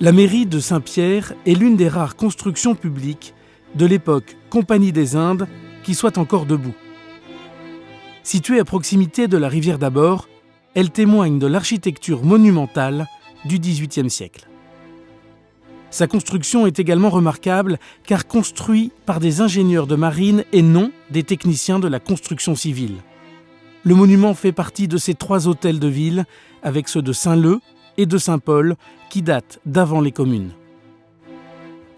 La mairie de Saint-Pierre est l'une des rares constructions publiques de l'époque Compagnie des Indes qui soit encore debout. Située à proximité de la rivière d'Abord, elle témoigne de l'architecture monumentale du XVIIIe siècle. Sa construction est également remarquable car construite par des ingénieurs de marine et non des techniciens de la construction civile. Le monument fait partie de ces 3 hôtels de ville avec ceux de Saint-Leu et de Saint-Paul qui datent d'avant les communes.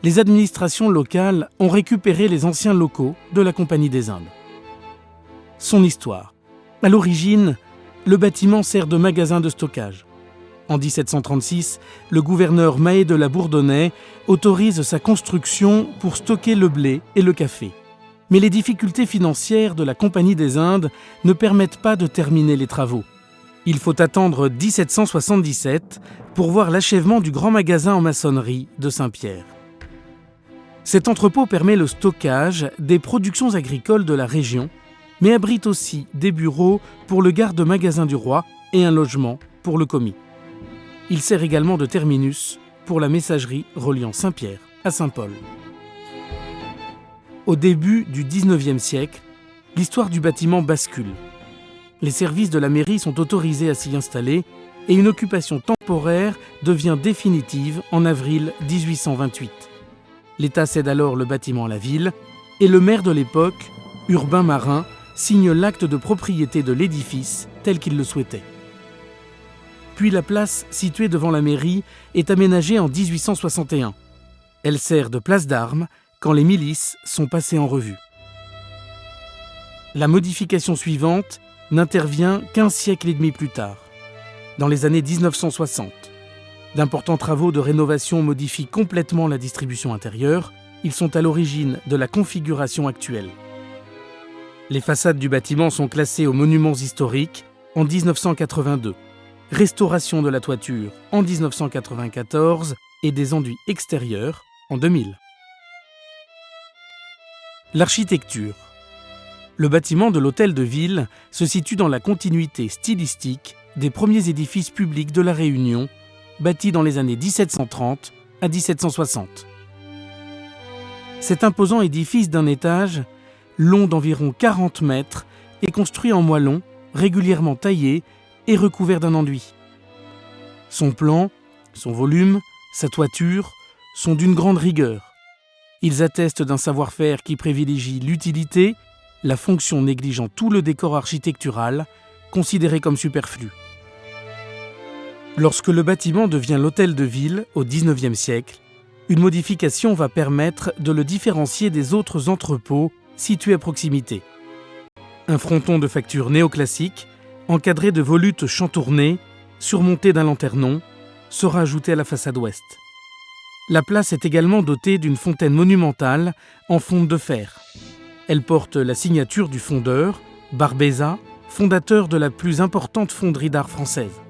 Les administrations locales ont récupéré les anciens locaux de la Compagnie des Indes. Son histoire. À l'origine, le bâtiment sert de magasin de stockage. En 1736, le gouverneur Mahé de la Bourdonnais autorise sa construction pour stocker le blé et le café. Mais les difficultés financières de la Compagnie des Indes ne permettent pas de terminer les travaux. Il faut attendre 1777 pour voir l'achèvement du grand magasin en maçonnerie de Saint-Pierre. Cet entrepôt permet le stockage des productions agricoles de la région, mais abrite aussi des bureaux pour le garde-magasin du roi et un logement pour le commis. Il sert également de terminus pour la messagerie reliant Saint-Pierre à Saint-Paul. Au début du XIXe siècle, l'histoire du bâtiment bascule. Les services de la mairie sont autorisés à s'y installer et une occupation temporaire devient définitive en avril 1828. L'État cède alors le bâtiment à la ville et le maire de l'époque, Urbain Marin, signe l'acte de propriété de l'édifice tel qu'il le souhaitait. Puis la place située devant la mairie est aménagée en 1861. Elle sert de place d'armes quand les milices sont passées en revue. La modification suivante n'intervient qu'1 siècle et demi plus tard, dans les années 1960. D'importants travaux de rénovation modifient complètement la distribution intérieure. Ils sont à l'origine de la configuration actuelle. Les façades du bâtiment sont classées aux monuments historiques en 1982. Restauration de la toiture en 1994 et des enduits extérieurs en 2000. L'architecture. Le bâtiment de l'hôtel de ville se situe dans la continuité stylistique des premiers édifices publics de la Réunion, bâtis dans les années 1730 à 1760. Cet imposant édifice d'un étage, long d'environ 40 mètres, est construit en moellon, régulièrement taillé et recouvert d'un enduit. Son plan, son volume, sa toiture sont d'une grande rigueur. Ils attestent d'un savoir-faire qui privilégie l'utilité, la fonction négligeant tout le décor architectural, considéré comme superflu. Lorsque le bâtiment devient l'hôtel de ville au XIXe siècle, une modification va permettre de le différencier des autres entrepôts situés à proximité. Un fronton de facture néoclassique, encadré de volutes chantournées, surmonté d'un lanternon, sera ajouté à la façade ouest. La place est également dotée d'une fontaine monumentale en fonte de fer. Elle porte la signature du fondeur, Barbeza, fondateur de la plus importante fonderie d'art française.